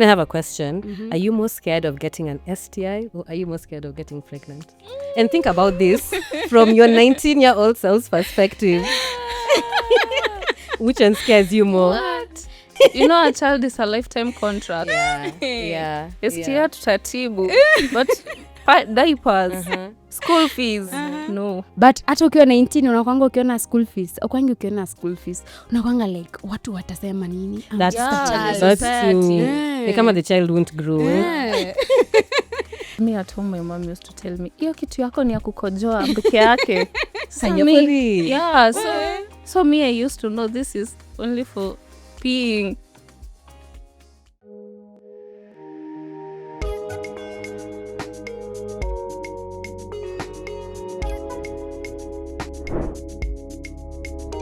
I have a question. Are you more scared of getting an STI or are you more scared of getting pregnant? And think about this from your 19-year-old self's perspective. Which one scares you more? What? You know, a child is a lifetime contract. Yeah. STI tutatibu. But diapers, school fees, no. But hata ukiwa 19 unakwanga ukiona school fees. Ukwangi ukiona school fees. Unakwanga like watu watasema nini? That's true. Like kama the child won't grow. Me at home, my mom used to tell me, hiyo kitu yako ni ya kukojoa peke yake. So me, I used to know this is only for peeing.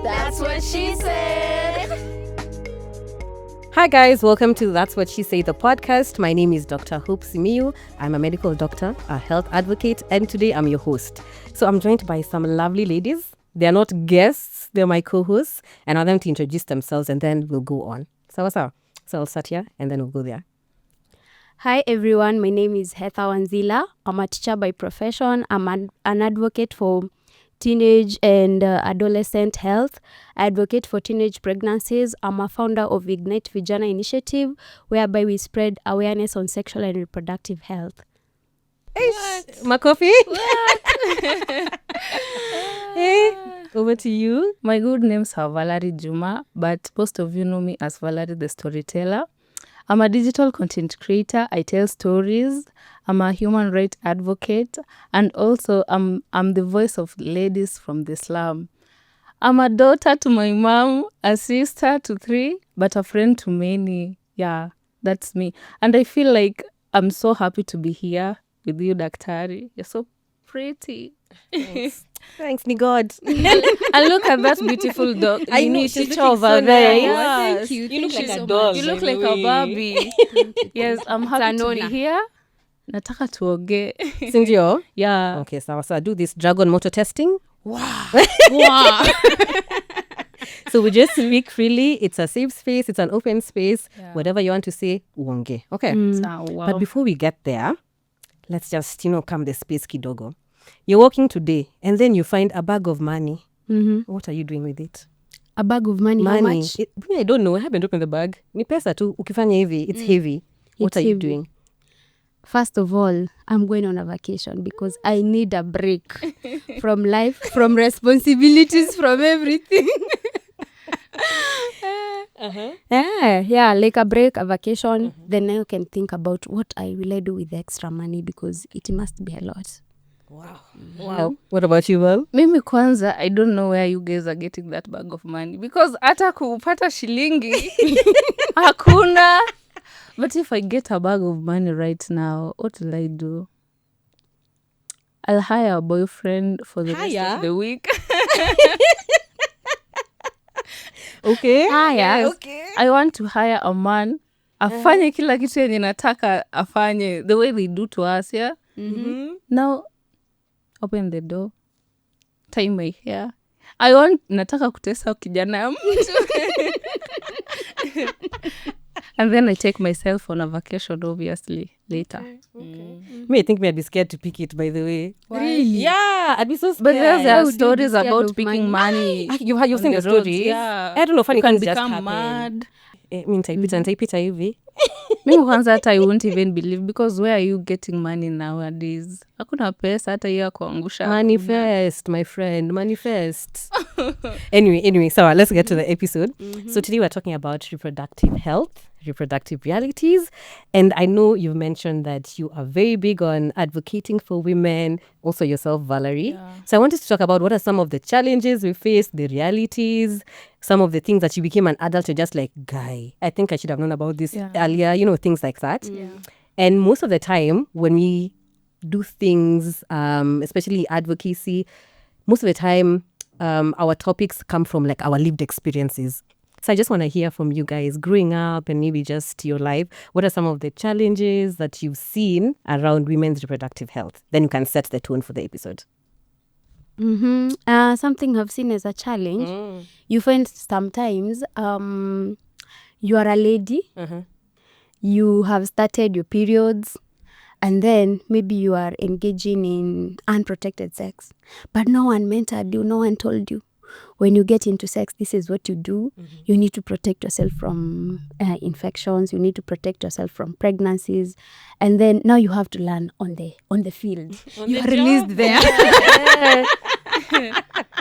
That's what she said. Hi guys, welcome to That's What She Said, the podcast. My name is Dr. Hope Simiyu. I'm a medical doctor, a health advocate, and today I'm your host. So I'm joined by some lovely ladies. They're not guests, they're my co-hosts, and I want them to introduce themselves and then we'll go on. So I'll start here and then we'll go there. Hi everyone, my name is Hetha Wanzila. I'm a teacher by profession. I'm an advocate for teenage and adolescent health. I advocate for teenage pregnancies. I'm a founder of Ignite Vijana Initiative, whereby we spread awareness on sexual and reproductive health. Makofi? Hey, over to you. My good names are Valerie Juma, but most of you know me as Valerie the Storyteller. I'm a digital content creator. I tell stories. I'm a human rights advocate, and also I'm the voice of ladies from the slum. I'm a daughter to my mom, a sister to 3, but a friend to many. Yeah, that's me. And I feel like I'm so happy to be here with you, Daktari. You're so pretty. Thanks, me God. And look at that beautiful dog. I know, she's teacher looking over so there. nice. Yes. Thank you. You look Thank like you a so doll. much. You look by like the a way. Barbie. Yes, I'm happy to be here. Nataka tuoge. Sindio? Yeah. Okay, so I do this dragon motor testing. Wow. So we just speak freely. It's a safe space. It's an open space. Yeah. Whatever you want to say, uonge. Okay. Wow. But before we get there, let's just, come the space kidogo. You're walking today and then you find a bag of money. What are you doing with it? A bag of money, how much? I don't know. I haven't opened the bag. Ni pesa tu. Ukifanya hivi, it's heavy. What It's are you heavy. doing? First of all, I'm going on a vacation because I need a break from life, from responsibilities, from everything. Yeah, like a break, a vacation. Then I can think about what will I do with the extra money because it must be a lot. Wow. What about you, Val? Mimi kwanza, I don't know where you guys are getting that bag of money because hata kupata shilingi hakuna. But if I get a bag of money right now, what will I do? I'll hire a boyfriend for the rest of the week. Okay. Yes. Okay. I want to hire a man. Afanye kila kitu yenye nataka afanye. The way they do to us, yeah? Now, open the door. Tie my hair. Nataka kutesa kijana ya mtu. And then I take myself on a vacation, obviously, later. Me, I think I'd be scared to pick it, by the way. Really? Yeah, I'd be so scared. But there How are do you stories be scared about of picking money. You've seen on the roads, stories? Yeah. I don't know, funny You can things just become happen. mad. Nitaipita hivi. Mimi kwanza hata I won't even believe because where are you getting money nowadays? Hakuna pesa hata hiyo ya kuangusha. Manifest, my friend, manifest. Anyway, so let's get to the episode. So today we're talking about reproductive health, reproductive realities. And I know you've mentioned that you are very big on advocating for women, also yourself, Valerie. Yeah. So I wanted to talk about what are some of the challenges we face, the realities, some of the things that you became an adult, you're just like, guy, I think I should have known about this earlier, things like that. Yeah. And most of the time when we do things, especially advocacy, most of the time our topics come from like our lived experiences. So I just want to hear from you guys growing up and maybe just your life. What are some of the challenges that you've seen around women's reproductive health? Then you can set the tone for the episode. Something I've seen as a challenge, you find sometimes you are a lady you have started your periods, and then maybe you are engaging in unprotected sex, but no one mentored you, no one told you. When you get into sex, this is what you do. You need to protect yourself from infections. You need to protect yourself from pregnancies. And then now you have to learn on the field. You are released there.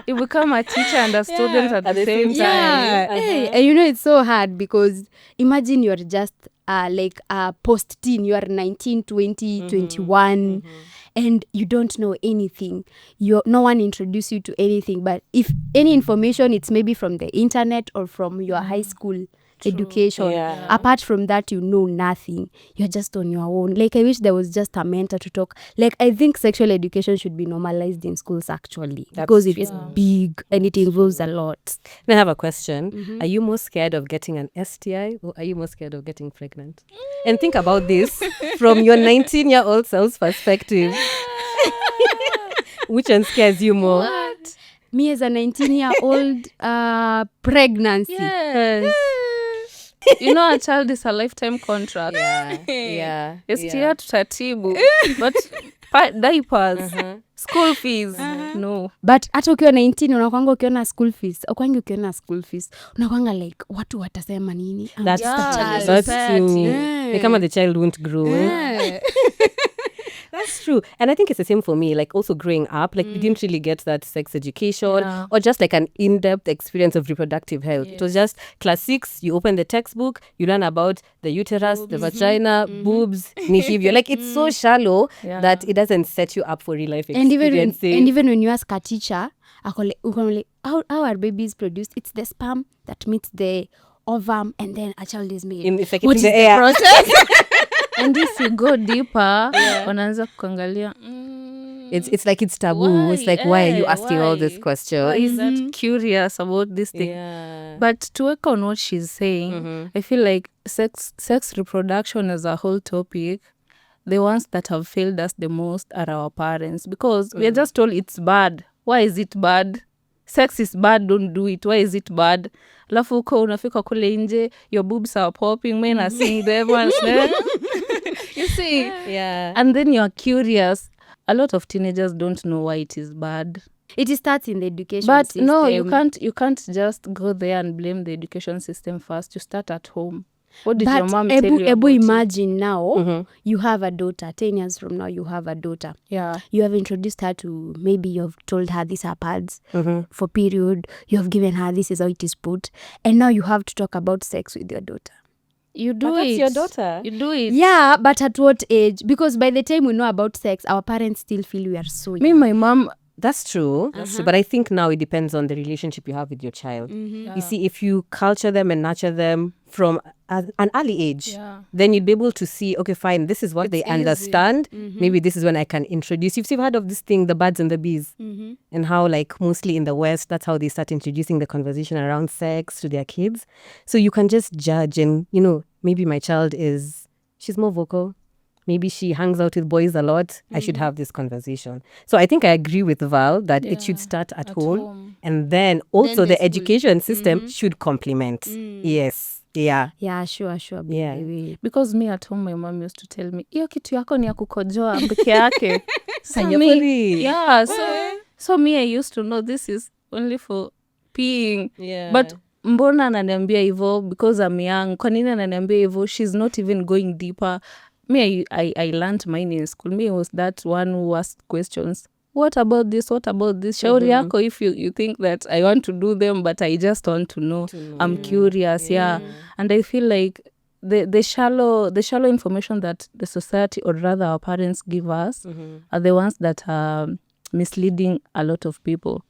You become a teacher and a student at the same time. Yeah. Hey, and you know, it's so hard because imagine you're just like post-teen. You are 19, 20, 21. And you don't know anything. No one introduced you to anything. But if any information, it's maybe from the internet or from your high school education. Yeah. Apart from that, you know nothing. You're just on your own. Like, I wish there was just a mentor to talk. Like, I think sexual education should be normalized in schools, actually. Because it is big and it involves a lot. I have a question. Are you more scared of getting an STI or are you more scared of getting pregnant? And think about this from your 19-year-old self's perspective. Which one scares you more? Me as a 19-year-old, pregnancy. Yes. You know, a child is a lifetime contract. Yeah. STI tutatibu. But diapers, school fees, no. But hata ukiwa 19 unakwanga ukiona school fees, ukwangi ukiona school fees, unakwanga like watu watasema nini? I'm That's just a child. That's true. Like, the child won't grow. That's true. And I think it's the same for me. Like, also growing up, like, we didn't really get that sex education or just like an in-depth experience of reproductive health. It was just class 6, you open the textbook, you learn about the uterus, the vagina, boobs, nihivyo. Like, it's so shallow that it doesn't set you up for real life experiences. And even when you ask a teacher, how are babies produced? It's the sperm that meets the ovum and then a child is made. It's like What in is the air. process? And if you go deeper, wanaanza kuangalia. It's like it's taboo. It's like, why are you asking all these questions? Why is that curious about this thing? Yeah. But to work on what she's saying, I feel like sex reproduction as a whole topic, the ones that have failed us the most are our parents, because we are just told it's bad. Why is it bad? Sex is bad, don't do it. Why is it bad? Alafu uko unafika kule nje, your boobs are popping, men are seeing them. You see? Yeah. And then you're curious. A lot of teenagers don't know why it is bad. It starts in the education But system. no, you can't just go there and blame the education system first. You start at home. What did your mom tell you about imagine now, you have a daughter. 10 years from now, you have a daughter. Yeah. You have introduced her to, maybe you've told her these are pads for period. You have given her, this is how it is put. And now you have to talk about sex with your daughter. You do But it. that's your daughter. You do it. Yeah, but at what age? Because by the time we know about sex, our parents still feel we are so young. Me, my mom, That's true. But I think now it depends on the relationship you have with your child. You see, if you culture them and nurture them from an early age, then you'd be able to see, okay, fine, this is what they understand. Maybe this is when I can introduce. You've heard of this thing, the birds and the bees, and how, like, mostly in the West, that's how they start introducing the conversation around sex to their kids. So you can just judge and, maybe my child she's more vocal. Maybe she hangs out with boys a lot. I should have this conversation. So I think I agree with Val that it should start at home. And then also the education system should complement. Yes. Yeah. Yeah, sure. Yeah. Baby. because me at home, my mom used to tell me, hiyo kitu yako ni ya kukojoa peke yake. So me, I used to know this is only for peeing. Yeah. But mbona ananiambia hivyo because I'm young? Kwa nini ananiambia hivyo? She's not even going deeper. Me, I learned mine in school. Me was that one who asked questions. What about this? What about this? Shauri yako if you think that I want to do them, but I just want to know. I'm curious, yeah. And I feel like the shallow information that the society, or rather our parents, give us are the ones that are misleading a lot of people.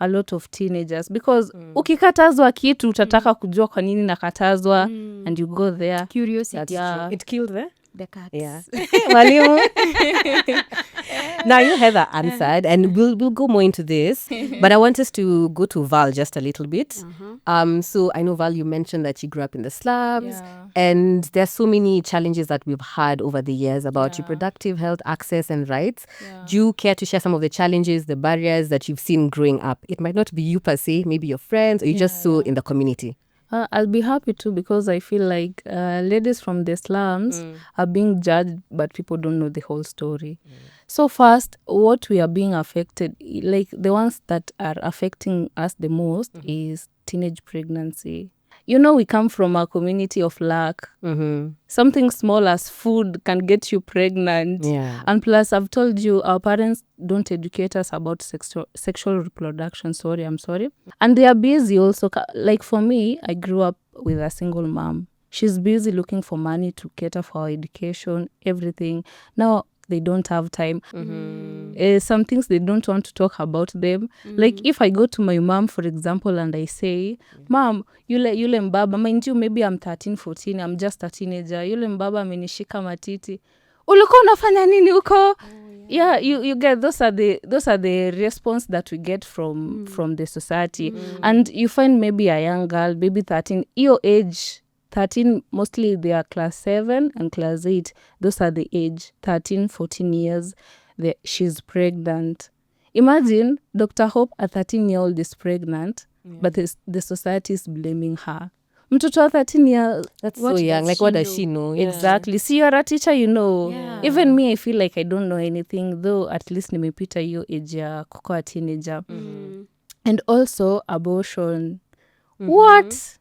A lot of teenagers, because ukikatazwa kitu utataka kujua kwa nini nakatazwa, and you go there. Curiosity. Yeah. It killed the cats. Yeah. Walimu. Now, Heather answered, and we'll go more into this, but I want us to go to Val just a little bit. So I know, Val, you mentioned that you grew up in the slums, and there's so many challenges that we've had over the years about reproductive health, access and rights. Do you care to share some of the challenges, the barriers that you've seen growing up? It might not be you per se, maybe your friends, or you just saw in the community. I'll be happy too, because I feel like ladies from the slums are being judged, but people don't know the whole story. So first, what we are being affected, like the ones that are affecting us the most is teenage pregnancy. You know, we come from a community of lack. Something small as food can get you pregnant. Yeah. And plus, I've told you, our parents don't educate us about sexual reproduction. I'm sorry. And they are busy also. Like for me, I grew up with a single mom. She's busy looking for money to cater for our education, everything. Now, they don't have time. Some things they don't want to talk about them. Like if I go to my mom, for example, and I say, Mom, yule mbaba, mind you, maybe I'm 13, 14, I'm just a teenager. Yule mbaba amenishika matiti. Ulikuwa unafanya nini huko? Yeah, you get those are the response that we get from the society. And you find maybe a young girl, maybe 13, your age 13, mostly they are class 7 and class 8. Those are the age, 13, 14 years, she's pregnant. Imagine Dr. Hope, a 13-year-old is pregnant, but the society is blaming her. Mtoto wa 13 years. That's so young. Like, what does she know? Yeah. Exactly. See, you're a teacher, you know. Yeah. Even me, I feel like I don't know anything, though at least nimepita hiyo age ya kukuwa teenager. And also, abortion. What?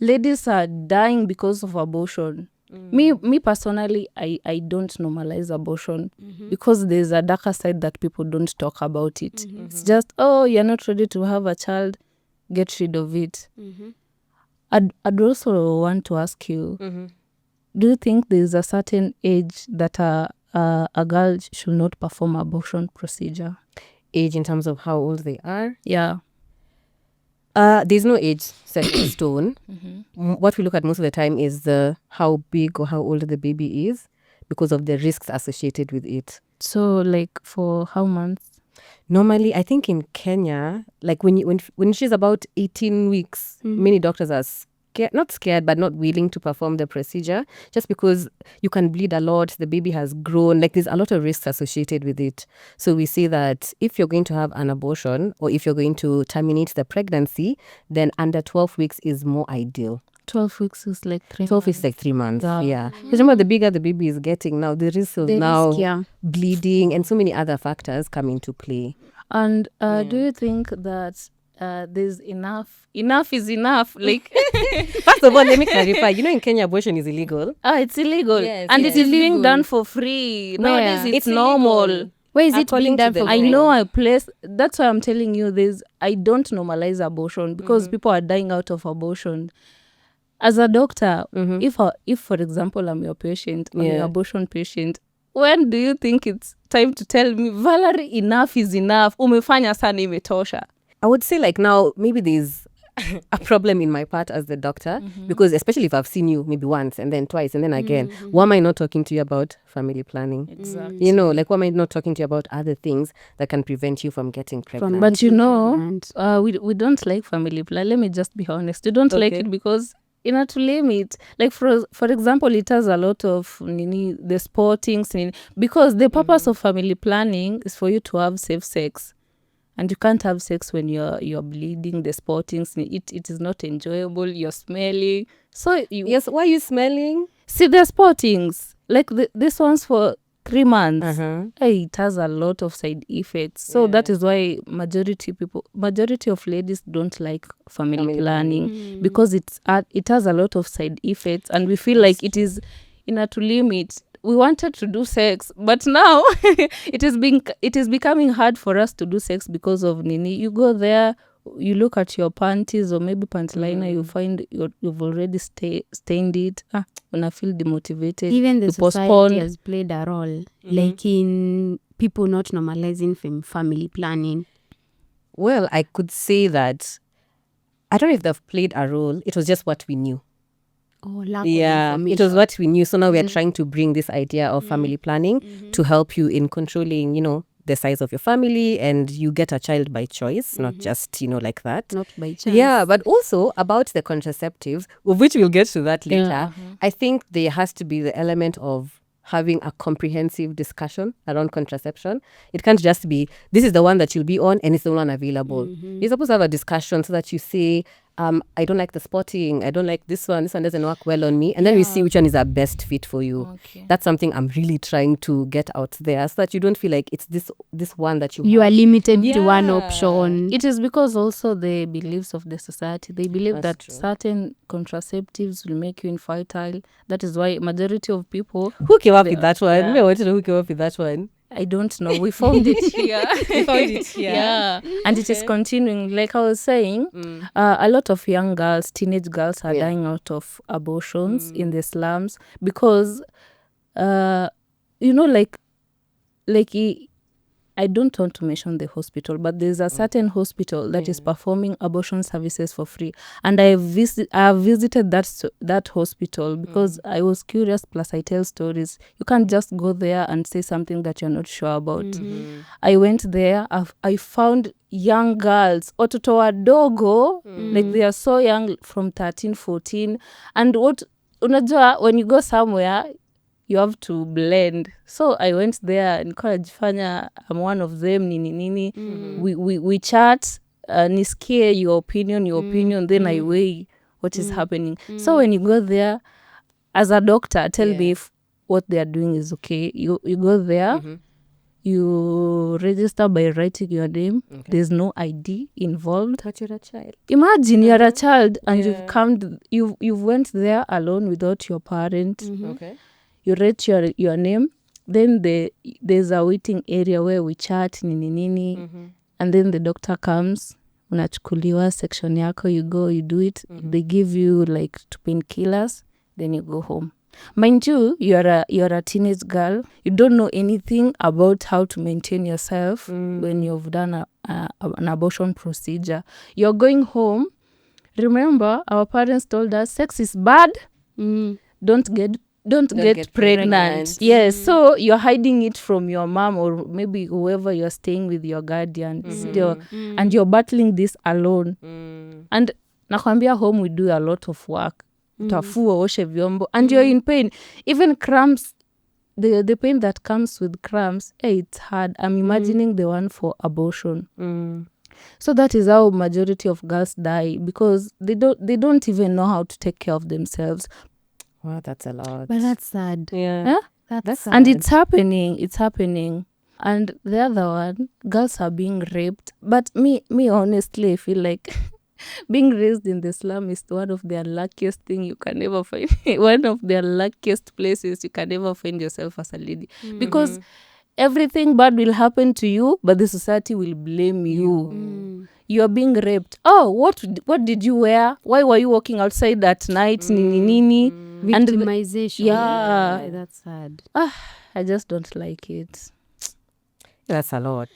Ladies are dying because of abortion. Me personally, I don't normalize abortion because there's a darker side that people don't talk about it. It's just, oh, you're not ready to have a child, get rid of it. I'd also want to ask you, do you think there's a certain age that a girl should not perform abortion procedure? Age in terms of how old they are? Yeah. There's no age set in stone. What we look at most of the time is how big or how old the baby is because of the risks associated with it. So, like, for how months? Normally, I think in Kenya, like when she's about 18 weeks, many doctors are not scared, but not willing to perform the procedure just because you can bleed a lot, the baby has grown, like there's a lot of risks associated with it. So we say that if you're going to have an abortion or if you're going to terminate the pregnancy, then under 12 weeks is more ideal. 12 weeks is like 3 12 months. is like 3 months. Yeah. Because remember, the bigger the baby is getting now, the risk of bleeding and so many other factors come into play. And do you think that there's enough is enough? Like, first of all, let me clarify. You know, in Kenya, abortion is illegal. It's illegal. Yes, and yes. it is being done for free. Nowadays, it's normal. Where is it According being to done the for law. I free? know a place. That's why I'm telling you this. I don't normalize abortion because people are dying out of abortion. As a doctor, if for example, I'm your patient, I'm your abortion patient, when do you think it's time to tell me, Valerie, enough is enough? Umefanya sana, imetosha. I would say like now, maybe there's a problem in my part as the doctor because especially if I've seen you maybe once and then twice and then again, why am I not talking to you about family planning? Exactly. You know, like why am I not talking to you about other things that can prevent you from getting pregnant? But you know, we don't like family plan. Let me just be honest. We don't like it because to limit, like for example, it has a lot of the sportings, because the purpose of family planning is for you to have safe sex. And you can't have sex when you're bleeding, the sportings, it is not enjoyable, you're smelling. So yes, why are you smelling? See, the sportings, like this one's for 3 months. It has a lot of side effects. So that is why majority of ladies don't like family planning because it has a lot of side effects, and we feel like it is to limit. We wanted to do sex, but now it is becoming hard for us to do sex because of you go there, you look at your panties or maybe panty liner, you find you've already stained it. When I feel demotivated, even the you society postpone. has played a role, like in people not normalizing family planning. Well, I could say that I don't know if they've played a role. It was just what we knew. Lack of it was what we knew. So now we're trying to bring this idea of family planning to help you in controlling, the size of your family, and you get a child by choice, not just, like that. Not by chance. Yeah, but also about the contraceptives, of which we'll get to that later. I think there has to be the element of having a comprehensive discussion around contraception. It can't just be, this is the one that you'll be on and it's the one available. You're supposed to have a discussion so that you say, I don't like the spotting, I don't like this one doesn't work well on me, and then we see which one is our best fit for you. Okay. That's something I'm really trying to get out there, so that you don't feel like it's this one that You are limited to one Yeah. option. It is because also the beliefs of the society. They believe That's that true. certain contraceptives will make you infertile. That is why majority of people, Who came up with that one? Yeah. Me, I want to know who came up with that one. I don't know. We found it here. You found it here? Yeah. And it is continuing. Like I was saying, a lot of young girls, teenage girls are dying out of abortions in the slums because, I don't want to mention the hospital, but there's a certain hospital that is performing abortion services for free. And I have visited that hospital because I was curious, plus I tell stories. You can't just go there and say something that you're not sure about. I went there, I found young girls, watoto wadogo, like they are so young, from 13, 14. And unajua, when you go somewhere, you have to blend. So I went there, nikajifanya I'm one of them, nini. We chat, nisikie your opinion, then I weigh what is happening. So when you go there, as a doctor, tell me if what they are doing is okay. You go there, you register by writing your name. There's no ID involved. But you're a child. Imagine you're a child and you've went there alone without your parent. Okay. You write your name, then there's a waiting area where we chat nini, and then the doctor comes, unachukuliwa section yako, you go, you do it. They give you like 2 painkillers, then you go home. Mind you, you're a teenage girl. You don't know anything about how to maintain yourself when you've done an abortion procedure. You're going home. Remember, our parents told us sex is bad. Don't get pregnant. Yes, so you're hiding it from your mom or maybe whoever you're staying with, your guardian still, and you're battling this alone. And nakwambia, home we do a lot of work. Utafua, oshe vyombo, and you're in pain. Even cramps, the pain that comes with cramps, it's hard. I'm imagining the one for abortion. So that is how majority of girls die, because they don't even know how to take care of themselves. Wow, that's a lot. But that's sad. Yeah. That's sad. And it's happening. And the other one, girls are being raped. But me honestly, I feel like being raised in the slum is one of the unluckiest thing you can ever find. One of the unluckiest places you can ever find yourself as a lady. Because everything bad will happen to you, but the society will blame you. You are being raped. Oh, what did you wear? Why were you walking outside at night? Nini. Victimization. Yeah. That's sad. I just don't like it. That's a lot.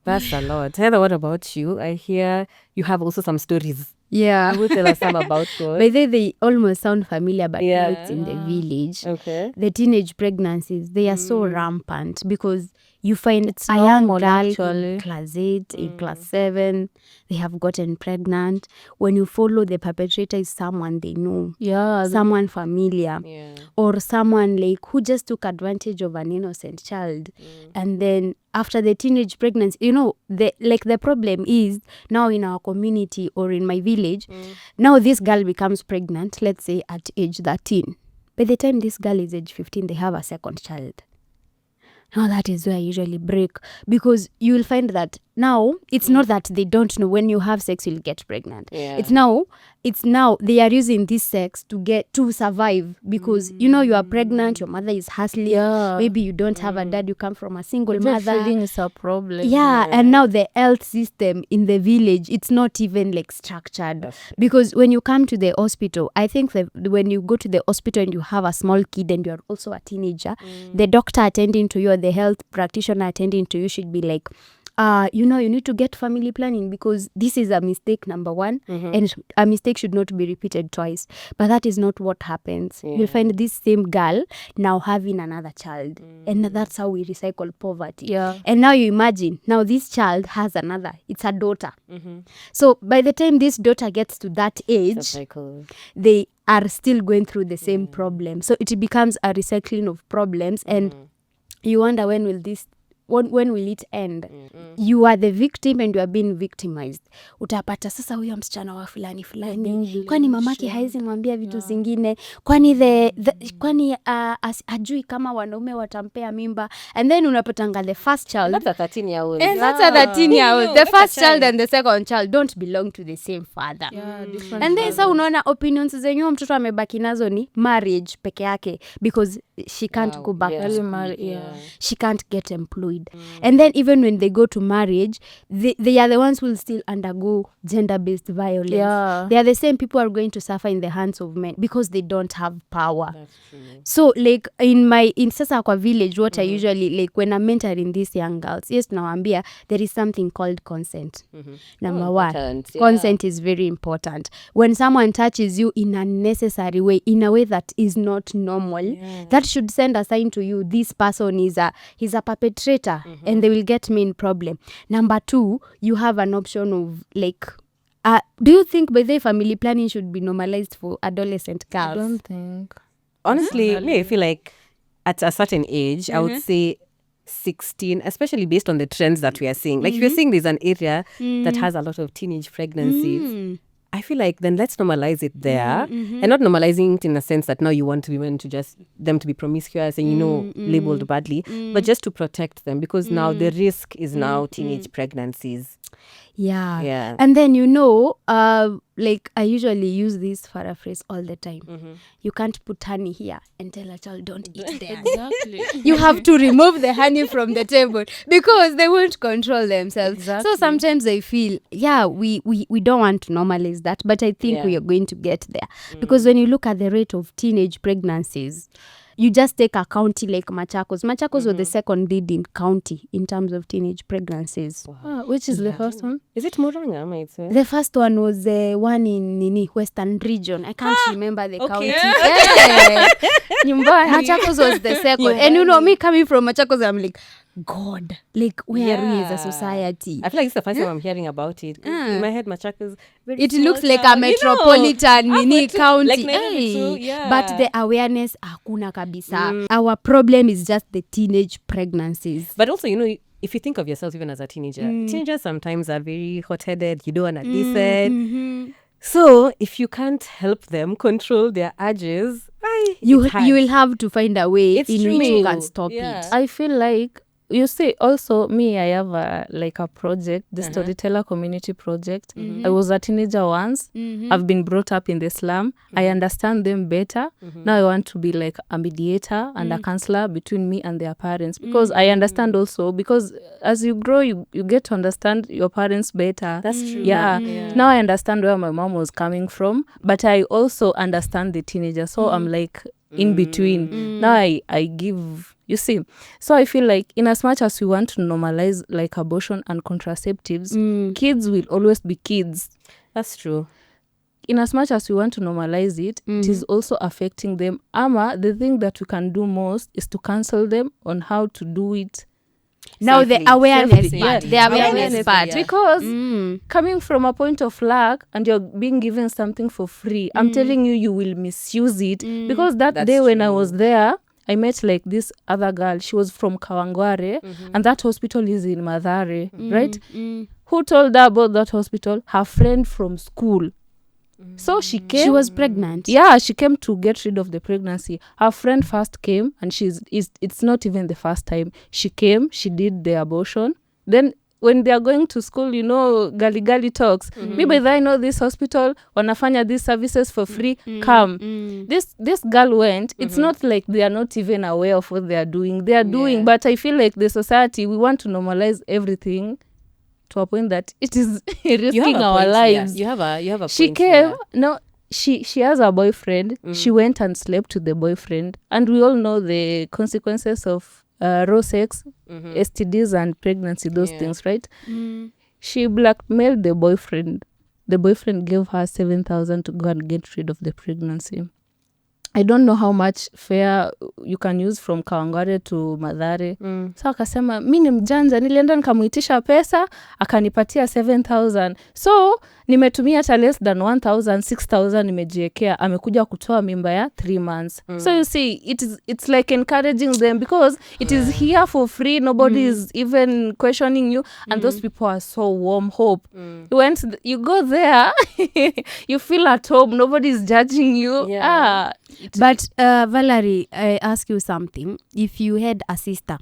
Heather, what about you? I hear you have also some stories. Yeah. You will tell us some about those. By the way, they almost sound familiar, but now it's in the village. Okay. The teenage pregnancies, they are so rampant because you find It's a young normal, girl actually. in class 8, in class 7, they have gotten pregnant. When you follow, the perpetrator is someone they know, Yeah. someone familiar, Yeah. or someone like who just took advantage of an innocent child. And then after the teenage pregnancy, the problem is now in our community or in my village, now this girl becomes pregnant, let's say at age 13. By the time this girl is age 15, they have a second child. Now that is where I usually break, because you will find that now it's not that they don't know when you have sex you'll get pregnant. Yeah. It's now they are using this sex to survive, because you are pregnant, your mother is hustling, maybe you don't have a dad, you come from a single mother. Feeling is a problem. Yeah, and now the health system in the village, it's not even like structured. Because when you come to the hospital, I think that when you go to the hospital and you have a small kid and you're also a teenager, the doctor attending to you or the health practitioner attending to you should be like, you need to get family planning, because this is a mistake, number one, and a mistake should not be repeated twice. But that is not what happens. You'll find this same girl now having another child, and that's how we recycle poverty. Yeah. And now you imagine, now this child has another, it's a daughter. So by the time this daughter gets to that age, they are still going through the same problem. So it becomes a recycling of problems, and you wonder, when will this when will it end? You are the victim and you are being victimized. Utapata sasa huyo msichana wa fulani kwani mamake haizi mwambia vitu zingine, kwani kwani ajui kama wanaume watampea mimba, and then unapatanga the first child, that's a 13-year-old, and that's a 13-year-old, the first child and the second child don't belong to the same father. And then so unaona opinions zenyu mtoto amebaki nazo ni marriage peke yake, because she can't go back to school. She can't get employed. And then even when they go to marriage, they are the ones who will still undergo gender-based violence. They are the same people who are going to suffer in the hands of men because they don't have power. That's true. So like in sasa kwa village, what I usually like when I'm mentoring these young girls, yes, nawaambia there is something called consent. Number one, consent is very important. When someone touches you in a necessary way, in a way that is not normal, that should send a sign to you, this person is he's a perpetrator, and they will get me in problem. Number two, you have an option of like, do you think by the family planning should be normalized for adolescent girls? I don't think. Honestly, me, I feel like at a certain age, I would say 16, especially based on the trends that we are seeing. Like if you're seeing there's an area that has a lot of teenage pregnancies, I feel like then let's normalize it there, and not normalizing it in a sense that now you want women to just them to be promiscuous and labeled badly, but just to protect them, because now the risk is now teenage pregnancies. Yeah. And then like I usually use this paraphrase all the time. You can't put honey here and tell a child don't eat there. Exactly. You have to remove the honey from the table because they won't control themselves. Exactly. So sometimes I feel, we don't want to normalize that, but I think we are going to get there. Because when you look at the rate of teenage pregnancies, you just take a county like Machakos. Machakos was the second leading county in terms of teenage pregnancies. Which is the first one? Is it Murang'a, might say? The first one was the one in Western region. I can't remember the county. Machakos was the second. And me coming from Machakos, I'm like, God, like where are we as a society? I feel like it's the first time I'm hearing about it. In my head, Machakos, it looks like a metropolitan mini county. Like Nairobi, but the awareness, hakuna kabisa. Our problem is just the teenage pregnancies. But also, if you think of yourself even as a teenager, teenagers sometimes are very hot-headed. You don't want to listen. So if you can't help them control their urges, you will have to find a way in which you can stop it. I feel like, you see, also me, I have a project, the Storyteller Community Project. I was a teenager once. I've been brought up in the slum. I understand them better. Now I want to be like a mediator and a counselor between me and their parents, because I understand also, because as you grow, you get to understand your parents better. That's true. Yeah. Now I understand where my mom was coming from, but I also understand the teenager. So I'm like in between. Now I give... You see, so I feel like in as much as we want to normalize like abortion and contraceptives, kids will always be kids. That's true. In as much as we want to normalize it, it is also affecting them. The thing that we can do most is to counsel them on how to do it. Now Safely. the awareness Safely. part. Yeah. The awareness part. Because coming from a point of lack and you're being given something for free, I'm telling you will misuse it. Because that's day when I was there, I met like this other girl. She was from Kawangware, and that hospital is in Mathare, right? Who told her about that hospital? Her friend from school. So she came. She was pregnant. Yeah, she came to get rid of the pregnancy. Her friend first came, and it's not even the first time. She came, she did the abortion. Then when they are going to school, gali talks. Me by I know this hospital, wanafanya these services for free, come. This girl went. It's not like they are not even aware of what they are doing. They are doing, but I feel like the society, we want to normalize everything to a point that it is risking our lives. You have a She point came, there. no, she has a boyfriend. She went and slept with the boyfriend. And we all know the consequences of raw sex, STDs and pregnancy, those things, right? She blackmailed the boyfriend. The boyfriend gave her 7,000 to go and get rid of the pregnancy. I don't know how much fare you can use from Kawangware to Mathare. So akasema, mi ni mjanja, nilienda nikamuitisha pesa, akanipatia 7,000. So nimetumia hata less than 1000 6000 nimejiekea, amekuja kutoa mimba ya 3 months. So you see, it's like encouraging them because it is here for free, nobody is even questioning you, and those people are so warm hope. You go there, you feel at home, nobody is judging you. But Valerie, I ask you something. If you had a sister,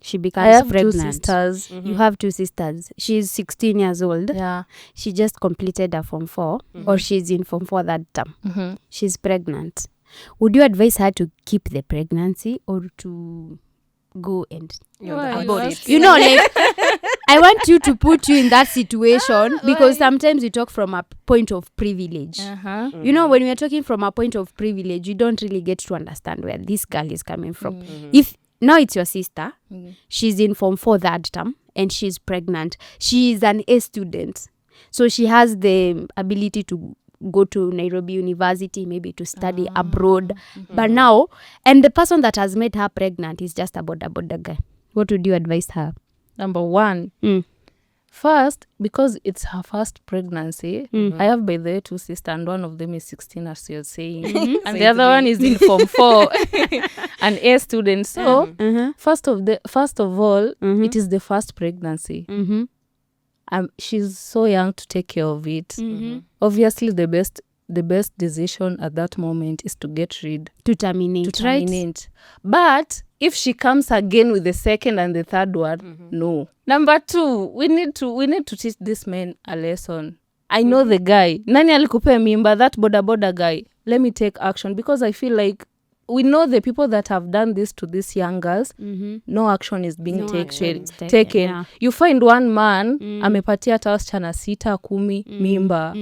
she becomes I have pregnant. 2 sisters. You have 2 sisters. She's 16 years old. Yeah. She just completed her Form 4 or she's in Form 4 that term. She's pregnant. Would you advise her to keep the pregnancy or to go and abort it? You know, like, I want you to put you in that situation because sometimes we talk from a point of privilege. You know, when we are talking from a point of privilege, you don't really get to understand where this girl is coming from. If now it's your sister, she's in Form 4 that term and she's pregnant. She is an A student. So she has the ability to go to Nairobi University, maybe to study abroad. But now, and the person that has made her pregnant is just a border guy. What would you advise her? Number 1, first, because it's her first pregnancy, I have by the way 2 sisters, and one of them is 16, as you're saying, and the other one is in Form 4, an A student. So first of all, it is the first pregnancy. She's so young to take care of it. Obviously, the best decision at that moment is to get rid, To terminate, right? But if she comes again with the second and the third one, no. Number 2, we need to teach this man a lesson. I know the guy. Nani alikupea mimba? That boda guy. Let me take action, because I feel like we know the people that have done this to these young girls. No action is being taken. Yeah. You find one man amepatia hata wasichana 6 10 mimba,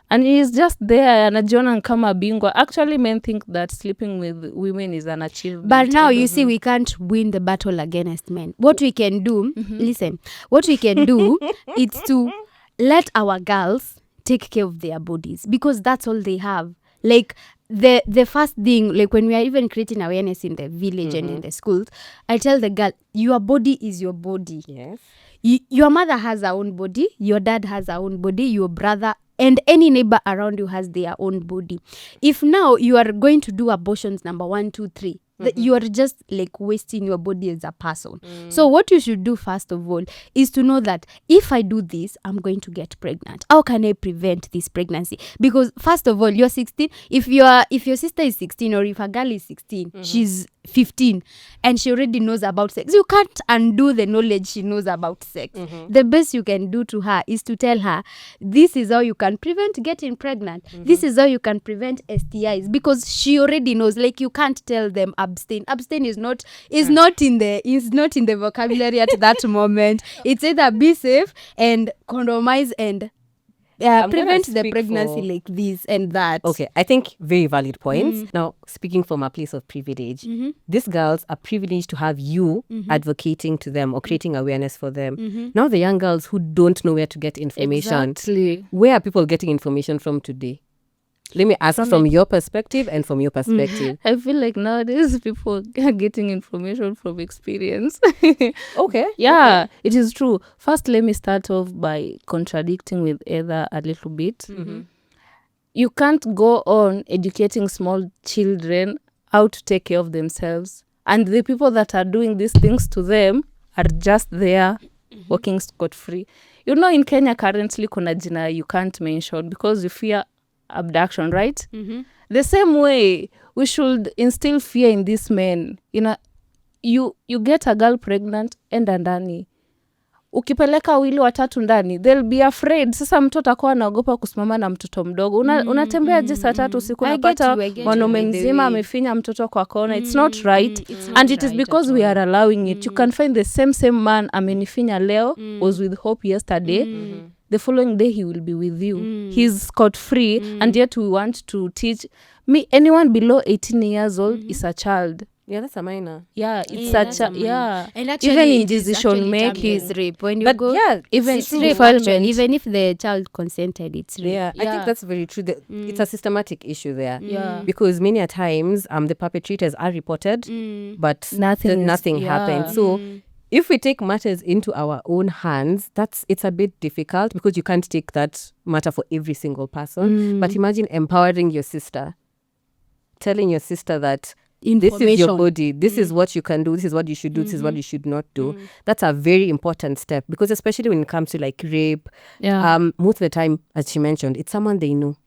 and he is just there anajiona kama bingwa. Actually, men think that sleeping with women is an achievement. But now you see, we can't win the battle against men. What we can do, listen, what we can do is to let our girls take care of their bodies, because that's all they have. Like, the first thing, like when we are even creating awareness in the village and in the schools, I tell the girl, your body is your body. Yes. Your mother has her own body, your dad has her own body, your brother and any neighbor around you has their own body. If now you are going to do abortions number 1, 2, 3, you are just like wasting your body as a person. So what you should do first of all is to know that if I do this, I'm going to get pregnant. How can I prevent this pregnancy? Because first of all, you're 16. If your sister is 16, or if a girl is 16, she's 15 and she already knows about sex, you can't undo the knowledge she knows about sex. The best you can do to her is to tell her, this is how you can prevent getting pregnant. This is how you can prevent STIs, because she already knows. Like, you can't tell them abstain is not in the vocabulary at that moment. It's either be safe and condomize and prevent the pregnancy like this and that. Okay, I think very valid points. Now, speaking from a place of privilege, these girls are privileged to have you advocating to them or creating awareness for them. Now, the young girls who don't know where to get information, where are people getting information from today? Let me ask from your perspective and from your perspective. I feel like nowadays people are getting information from experience. Okay. Yeah, okay. It is true. First, let me start off by contradicting with Heather a little bit. You can't go on educating small children how to take care of themselves, and the people that are doing these things to them are just there walking scot-free. You know, in Kenya currently kuna jina you can't mention because you fear abduction, right? The same way we should instill fear in these men. You know, you get a girl pregnant, enda ndani, ukipeleka wawili watatu ndani, they'll be afraid. Sasa mtoto akawa anaogopa kusimama na mtoto mdogo. Unatembea je saa 3 usiku unapata mwanaume mzima amefinya mtoto kwa kona. It's not right. And it is because we are allowing it. You can find the same man amenifinya leo was with Hope yesterday. The following day he will be with you. He's scot-free, and yet we want to teach me anyone below 18 years old is a child. Yeah, that's a minor. Yeah, it's such a And actually, even in decision making, is rape. When you go, even it's rape. Actually, even if the child consented, it's rape. Yeah, I think that's very true. It's a systematic issue there. Yeah, because many a times the perpetrators are reported, but nothing happened. So if we take matters into our own hands, it's a bit difficult because you can't take that matter for every single person. But imagine empowering your sister, telling your sister that this is your body, this is what you can do, this is what you should do, this is what you should not do. That's a very important step, because especially when it comes to like rape, most of the time, as she mentioned, it's someone they know.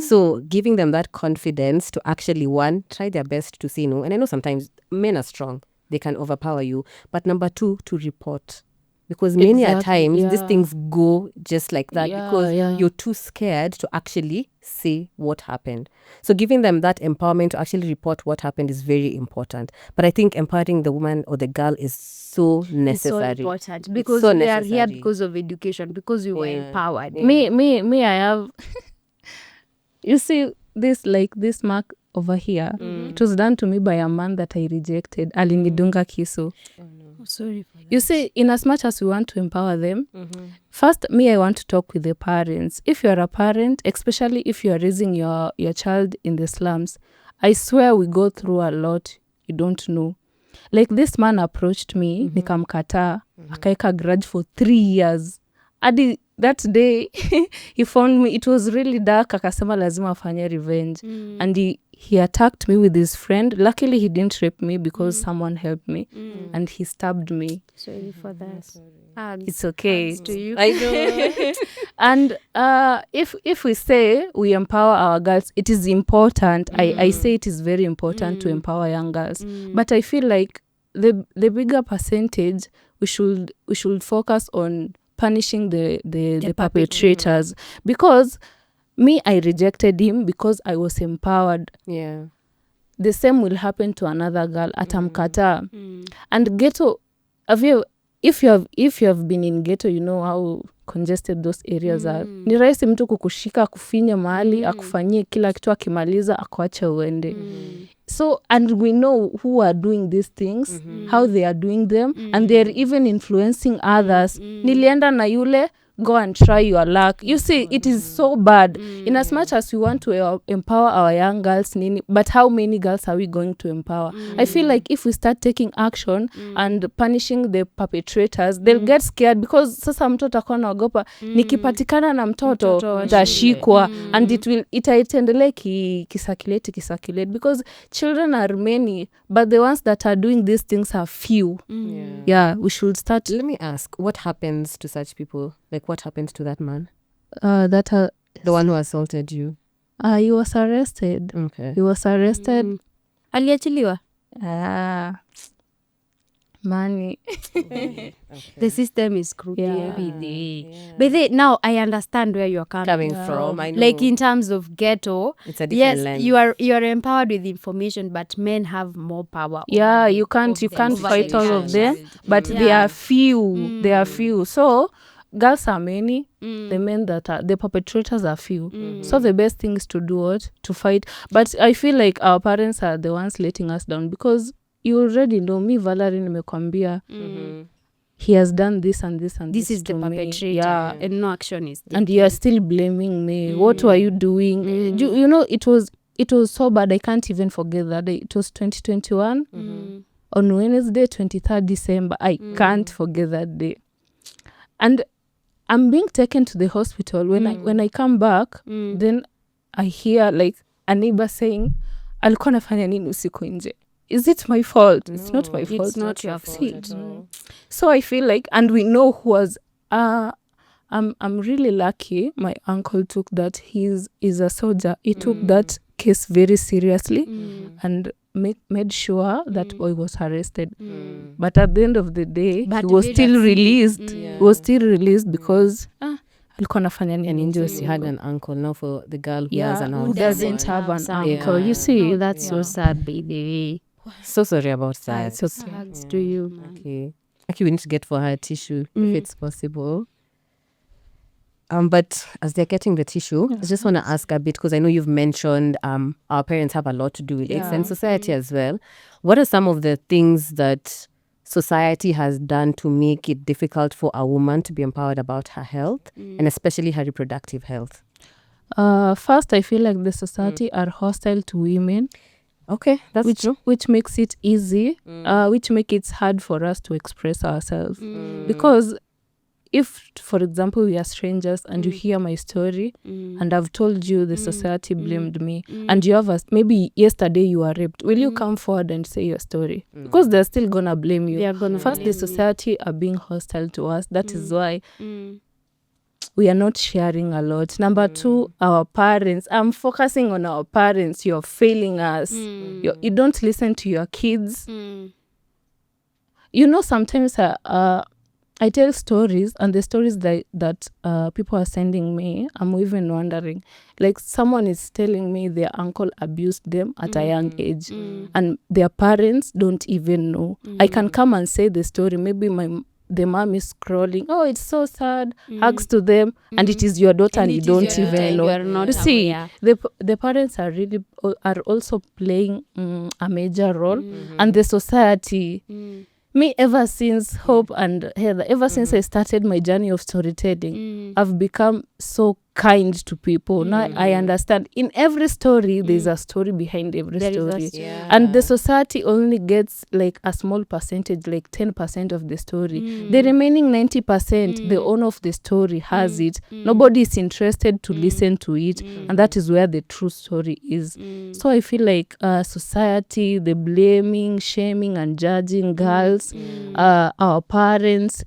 So giving them that confidence to actually, one, try their best to say no. And I know sometimes men are strong, they can overpower you. But number two, to report. Because many a times these things go just like that, because you're too scared to actually say what happened. So giving them that empowerment to actually report what happened is very important. But I think empowering the woman or the girl is so necessary. It's so important, because so we are necessary. here because of education, because we were empowered. Me, I have you see this mark over here. It was done to me by a man that I rejected. Alinidunga kisu. Sorry for that. You see, in as much as we want to empower them, first, I want to talk with the parents. If you're a parent, especially if you're raising your child in the slums, I swear we go through a lot you don't know. Like, this man approached me, nikamkataa, akaeka grudge for 3 years. Adi, that day, he found me, it was really dark, akasema lazima afanye revenge. And he attacked me with his friend. Luckily, he didn't rape me because someone helped me. And he stabbed me. Sorry for that. It's okay. Hugs to you. I know. And if we say we empower our girls, it is important. I say it is very important to empower young girls. But I feel like the bigger percentage, we should focus on punishing the perpetrators. Because I rejected him because I was empowered. Yeah. The same will happen to another girl. Atamkataa. And ghetto, if you have been in ghetto, you know how congested those areas are. Ni rahisi mtu kukushika, akufinya mahali, akufanyie kila kitu, akimaliza akuache uende. So, and we know who are doing these things, how they are doing them, and they are even influencing others. Nilienda na yule, go and try your luck. You see, it is so bad. In as much as we want to empower our young girls, but how many girls are we going to empower? I feel like if we start taking action and punishing the perpetrators, they'll get scared, because sasa mtoto akona naogopa, nikipatikana na mtoto tashikwa, and itaendelee kisakilate, because children are many, but the ones that are doing these things are few. We should start. Let me ask, what happens to such people? Like, what happens to that man? The one who assaulted you? He was arrested. Okay. He was arrested. Aliachiliwa? Money. Okay. The system is crooked. Yeah. But now I understand where you're coming from. I know. Like, in terms of ghetto, It's a different yes, lens. you are empowered with information, but men have more power. Yeah, you can't fight all of them, but they are few. They are few. So girls are many. The men that are the perpetrators are few. So the best thing is to do what? To fight. But I feel like our parents are the ones letting us down, because you already know me, Valerie, nimekwambia. He has done this and this and this. This is the perpetrator, and no action is taken. And you are still blaming me. What were you doing? You know, it was so bad. I can't even forget that day. It was 2021 on Wednesday, 23rd December. I can't forget that day. And I'm being taken to the hospital. When I come back, then I hear like a neighbor saying, alikuwa nafanya nini usiku nje? Is it my fault? It's not my fault. It's not your fault. So I feel like, and we know who was. I'm really lucky. My uncle took that. He's a soldier. He took that case very seriously and made sure that boy was arrested. But at the end of the day, he was still released. He was still released because alikuwa nafanya nini nje He had an uncle. Now for the girl who has an uncle. Who doesn't have an uncle. You see, that's so sad, by the way. So sorry about that. it's okay. Hugs to you, man. Okay. Actually, we need to get for her tissue if it's possible. But as they're getting the tissue, I just want to ask a bit, because I know you've mentioned our parents have a lot to do with it, and society as well. What are some of the things that society has done to make it difficult for a woman to be empowered about her health, and especially her reproductive health? First, I feel like the society are hostile to women. Okay, that's true. which makes it easy, which make it hard for us to express ourselves. Because if, for example, we are strangers and you hear my story and I've told you the society blamed me, and you have maybe yesterday you were raped, will you come forward and say your story? Because they're still gonna blame you. They are gonna First, blame the society are being hostile to us. That is why we are not sharing a lot. Number two, our parents. I'm focusing on our parents. You're failing us. You don't listen to your kids. You know, sometimes I tell stories, and the stories that people are sending me, I'm even wondering. Like, someone is telling me their uncle abused them at a young age, and their parents don't even know. I can come and say the story. Maybe the mom is scrolling. Oh, it's so sad. Hugs to them, and it is your daughter, and you don't even know. You are not You see, aware. the parents are also playing a major role, and the society. Me, ever since Hope and Heather, ever since I started my journey of storytelling, I've become so kind to people. Now I understand. In every story, there's a story behind every There is a story. story. And the society only gets like a small percentage, like 10% of the story. The remaining 90%, the owner of the story has it. Nobody is interested to listen to it. And that is where the true story is. So I feel like society, the blaming, shaming, and judging girls, our parents.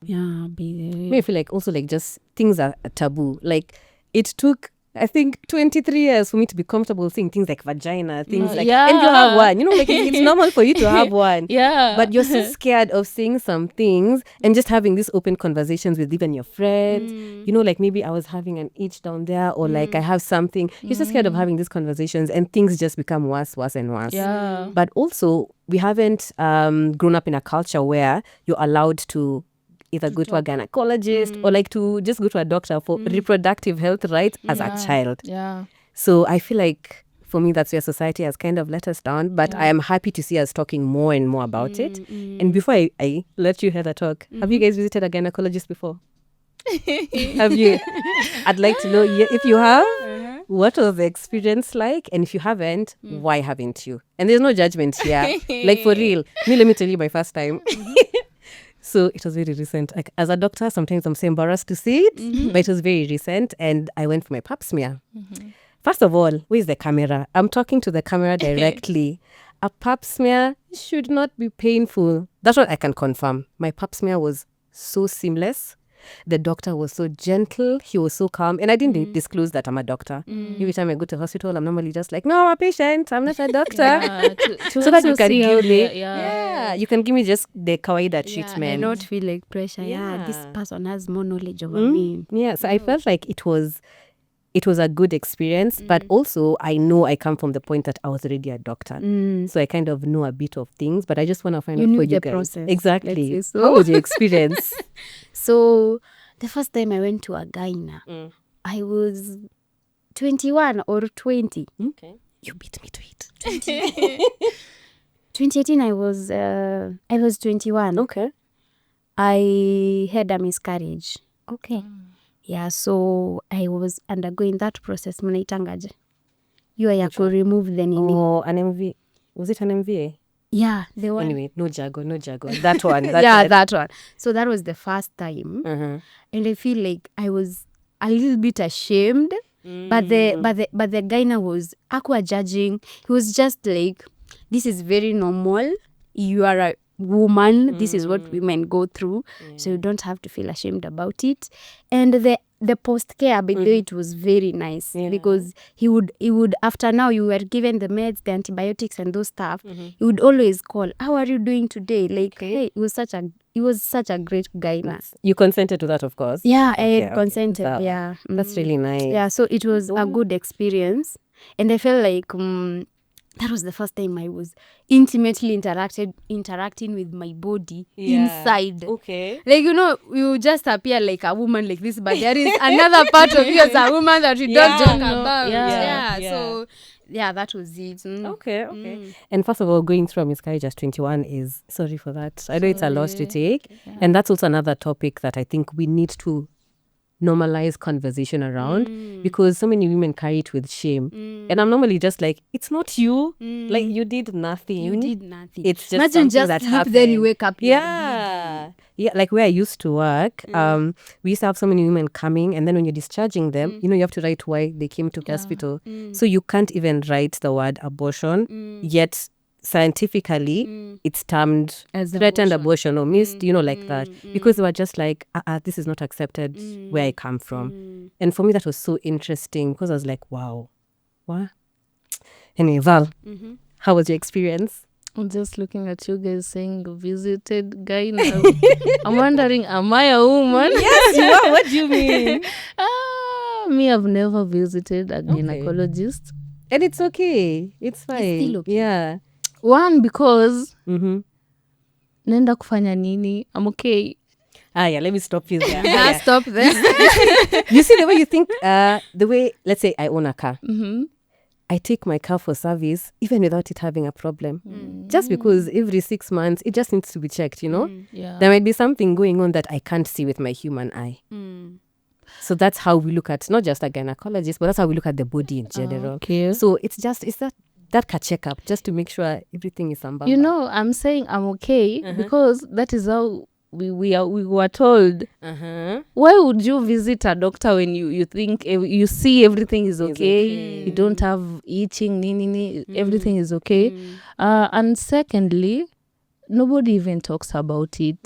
Yeah, Me, I feel like also like just things are taboo. Like, it took, I think, 23 years for me to be comfortable saying things like vagina, things like, and you have one, you know, like it's normal for you to have one. Yeah. But you're so scared of saying some things and just having these open conversations with even your friends. You know, like maybe I was having an itch down there, or like I have something. You're so scared of having these conversations, and things just become worse and worse. Yeah. But also, we haven't grown up in a culture where you're allowed to either go to a gynecologist or like to just go to a doctor for reproductive health rights as a child. Yeah. So I feel like for me, that's where society has kind of let us down. But I am happy to see us talking more and more about it. And before I let you Heather talk, have you guys visited a gynecologist before? Have you? I'd like to know if you have, what was the experience like? And if you haven't, why haven't you? And there's no judgment here. Like, for real. Let me tell you my first time. So it was very recent. Like, as a doctor, sometimes I'm so embarrassed to say it, but it was very recent. And I went for my pap smear. First of all, where's the camera? I'm talking to the camera directly. A pap smear should not be painful. That's what I can confirm. My pap smear was so seamless. The doctor was so gentle. He was so calm. And I didn't disclose that I'm a doctor. Every time I go to hospital, I'm normally just like, no, I'm a patient. I'm not a doctor. So that you can give me, you can give me just the kawaida treatment. and not feel like pressure. Yeah, this person has more knowledge over me. Yeah, so I felt like it was a good experience, but also I know I come from the point that I was already a doctor. So I kind of know a bit of things, but I just want to find out knew for the you guys. process. Exactly. Let's say so. How was your experience? So the first time I went to a gyna, I was 21 or 20. Okay. You beat me to it. 2018, I was 21. Okay. I had a miscarriage. Okay. Yeah, so I was undergoing that process. Mnaitangaje? You are to remove the nini. Oh, an MV. Was it an MVA? Yeah, the one. Anyway, no jago. That one. That one. So that was the first time. Uh-huh. And I feel like I was a little bit ashamed. But the gyna was aqua judging. He was just like, this is very normal. You are a woman. This is what women go through. So you don't have to feel ashamed about it. And the post care, by the way, it was very nice because he would after now you were given the meds, the antibiotics and those stuff. He would always call, how are you doing today? Like, hey, it was such a great guy. You consented to that, of course. Yeah, I had consented. That's really nice. Yeah, so it was a good experience, and I felt like that was the first time I was intimately interacting with my body inside. Okay. Like, you just appear like a woman like this, but there is another part of you as a woman that we don't talk about. So that was it. Okay. And first of all, going through a miscarriage at 21 is, sorry for that. I know it's a loss to take. And that's also another topic that I think we need to normalize conversation around because so many women carry it with shame. And I'm normally just like, it's not you. Like, you did nothing. You did nothing. It's just Imagine something just that sleep, happened. then you wake up. Yeah. Yeah, like where I used to work, we used to have so many women coming, and then when you're discharging them, you have to write why they came to hospital. So you can't even write the word abortion, yet scientifically it's termed As threatened abortion or missed, like that. Because they were just like, this is not accepted where I come from. And for me, that was so interesting because I was like, wow. What? Anyway, Val, how was your experience? I'm just looking at you guys saying visited guy now. I'm wondering, am I a woman? Yes, you are. What do you mean? Me, I've never visited a gynecologist. And it's okay. It's fine. It's still okay. Yeah. One, because nenda kufanya nini? I'm okay. Yeah, let me stop you there. Stop there. You see the way you think, the way, let's say I own a car. I take my car for service even without it having a problem. Just because every 6 months, it just needs to be checked, Yeah. There might be something going on that I can't see with my human eye. So that's how we look at, not just a gynecologist, but that's how we look at the body in general. Okay. So it's that ka checkup just to make sure everything is sambamba. I'm saying I'm okay because that is how we were told. Why would you visit a doctor when you think you see everything is okay? You don't have itching, everything is okay. And secondly, nobody even talks about it.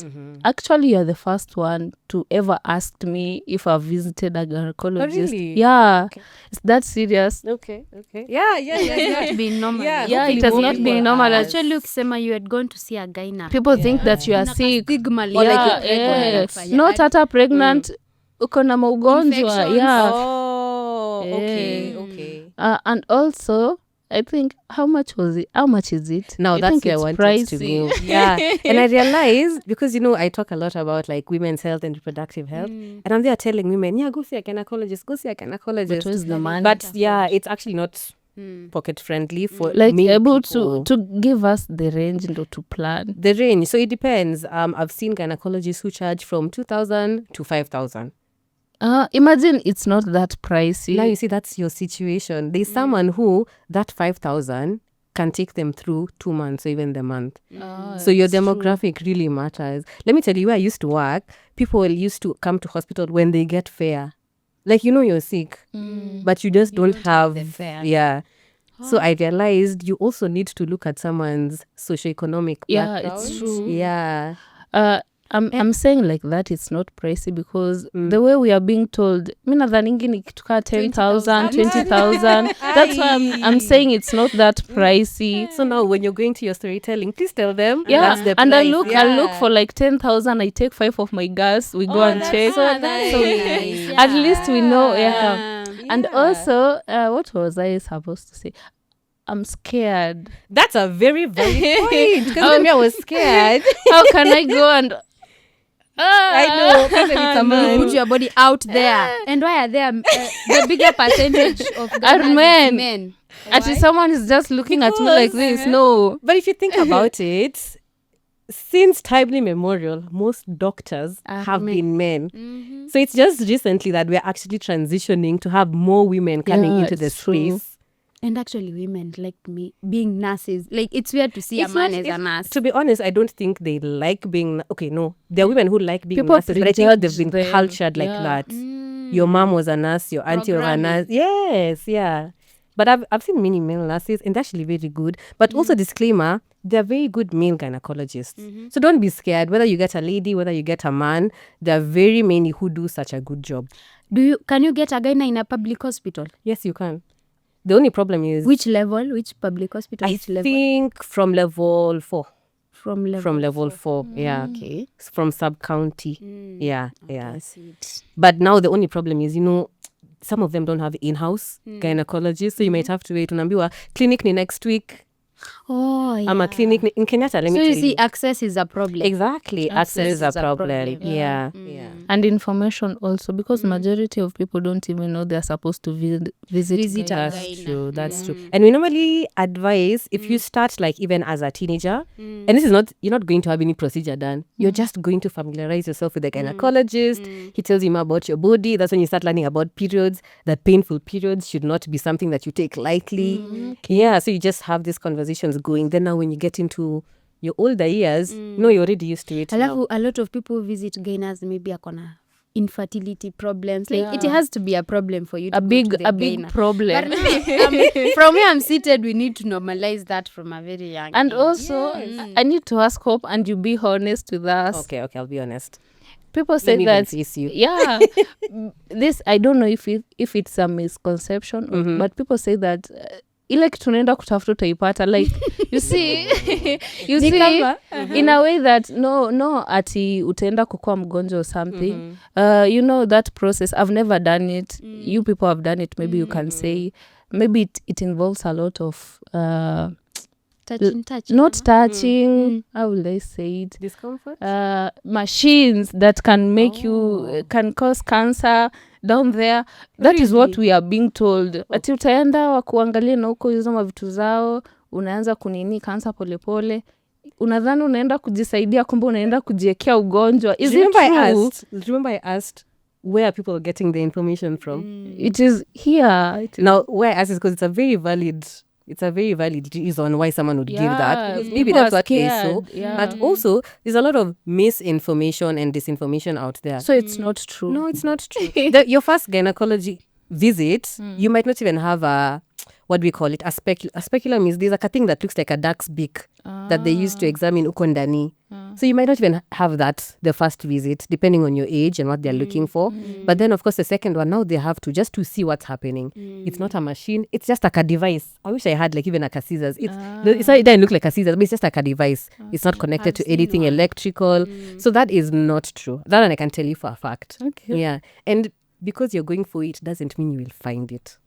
Actually, you're the first one to ever ask me if I've visited a gynecologist. Oh, really? Yeah. Okay. It's that serious. Okay. Yeah. It's not been normal. Yeah, it has not been normal. Actually, ukisema you had gone to see a gyna. People think that you are sick. Stigma, Or like you're pregnant. Not hata pregnant. Uko na maugonjwa. Infections. Yeah. Oh, okay. And also, I think, how much is it? Now I that's think where I it's wanted to pricey. go. Yeah. And I realized, because, I talk a lot about like women's health and reproductive health. And I'm there telling women, go see a gynecologist, But where's the money? But yeah, it's actually not pocket friendly for Like many able people. to give us the range and to plan. The range. So it depends. I've seen gynecologists who charge from 2,000 to 5,000. Imagine it's not that pricey. Now you see that's your situation. There's someone who that 5,000 can take them through 2 months or even the month. So your demographic really matters. Let me tell you, where I used to work, people used to come to hospital when they get fair. Like, you're sick, but you just don't have the fare. Yeah. So I realized you also need to look at someone's socioeconomic background. It's true. Yeah. I'm saying like that it's not pricey because the way we are being told, mi nadhaningi nikituka 10,000, 20,000. That's why I'm saying it's not that pricey. So now when you're going to your storytelling, please tell them Yeah, that's the and price. I look for like 10,000. I take 5 of my gas. We go and check. So nice. At least we know. Yeah. And also, what was I supposed to say? I'm scared. That's a very valid point. Because when I was scared. How can I go and... I know. Because it's a You man. put your body out there. And why are there the bigger percentage of men? Actually, someone is just looking at me like this. No. But if you think about it, since time immemorial, most doctors have been men. So it's just recently that we're actually transitioning to have more women coming into the space. And actually, women like me being nurses. Like, it's weird to see a man as a nurse. To be honest, I don't think they like being... Okay, no. There are women who like being People nurses, but I think they've been them. cultured like that. Your mom was a nurse, your auntie was a nurse. Yes, yeah. But I've seen many male nurses, and they're actually very good. But also, disclaimer, they're very good male gynecologists. So don't be scared. Whether you get a lady, whether you get a man, there are very many who do such a good job. Can you get a gyna in a public hospital? Yes, you can. The only problem is... Which level? Which public hospital? I think from level 4. From level 4, yeah. Okay. From sub-county. Yeah. I see it. But now the only problem is, some of them don't have in-house gynecologists, so you might have to wait. Unaambiwa, clinic ni next week. Oh, yeah. I'm a clinic in Kenyatta. Let me So tell you see, access is a problem. Exactly, access is a problem. Yeah. And information also, because majority of people don't even know they're supposed to visit Visit a gynae. That's gyna. true. That's true. And we normally advise if you start like even as a teenager, and this is not, you're not going to have any procedure done. You're just going to familiarize yourself with the gynecologist. He tells you more about your body. That's when you start learning about periods. That painful periods should not be something that you take lightly. Yeah. So you just have these conversations going. Then now when you get into your older years, you're already used to it now. Alafu, a lot of people visit gynas maybe akona infertility problems. Like, it has to be a problem for you to A go big to the big gyna. problem. But from where I'm seated, we need to normalize that from a very young And age. also, I need to ask Hope, and you be honest with us. Okay, I'll be honest. People Let say me that, face you. yeah, this, I don't know if it's a misconception, but people say that ile kitu unaenda kutafuta utaipata, like you see you Ni see kama, in a way that no ati utaenda kukua mgonjwa or something. You know that process, I've never done it. You people have done it, maybe you can say maybe it involves a lot of touch. not touching, how will I say it, Discomfort? machines that can make you can cause cancer down there. That is what we are being told. Ati utaenda wakuangalia na huko hizo mavitu zao, unaanza kunini cancer polepole, unadhani unaenda kujisaidia, kumbe unaenda kujiekea ugonjwa. Is it true? Remember I asked where are people getting the information from? It is here. Now, where I asked is because it's a very valid reason why someone would give that. Because maybe people that's are what they scared, saw. yeah. But also, there's a lot of misinformation and disinformation out there. So it's not true. No, it's not true. Your first gynecology visit, you might not even have a, what do we call it? A speculum is this, like a thing that looks like a duck's beak that they used to examine uko ndani. So you might not even have that the first visit, depending on your age and what they're looking for. But then, of course, the second one, now they have to just to see what's happening. It's not a machine. It's just like a device. I wish I had like even like a scissors. It doesn't look like a scissors, but it's just like a device. It's not connected to anything electrical. So that is not true. That one I can tell you for a fact. Okay. Yeah. And because you're going for it doesn't mean you will find it.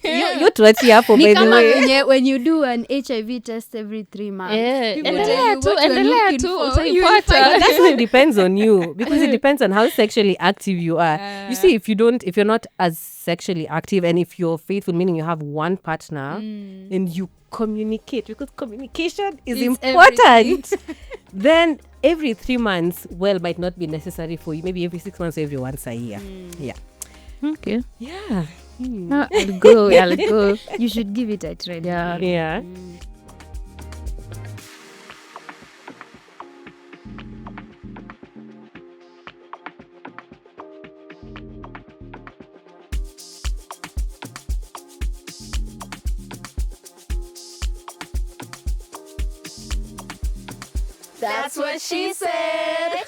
You're towards here for, by the way. When you do an HIV test every 3 months. People tell Endelea you what you're endelea looking tu, for, you will utaipata. find That's what depends on you, because it depends on how sexually active you are. You see, if you're not as sexually active, and if you're faithful, meaning you have one partner and you communicate, because communication is It's important, then every 3 months, might not be necessary for you. Maybe every 6 months, every once a year. Yeah. Okay. Yeah. I'll go. You should give it a try. Yeah. Yeah. That's what she said.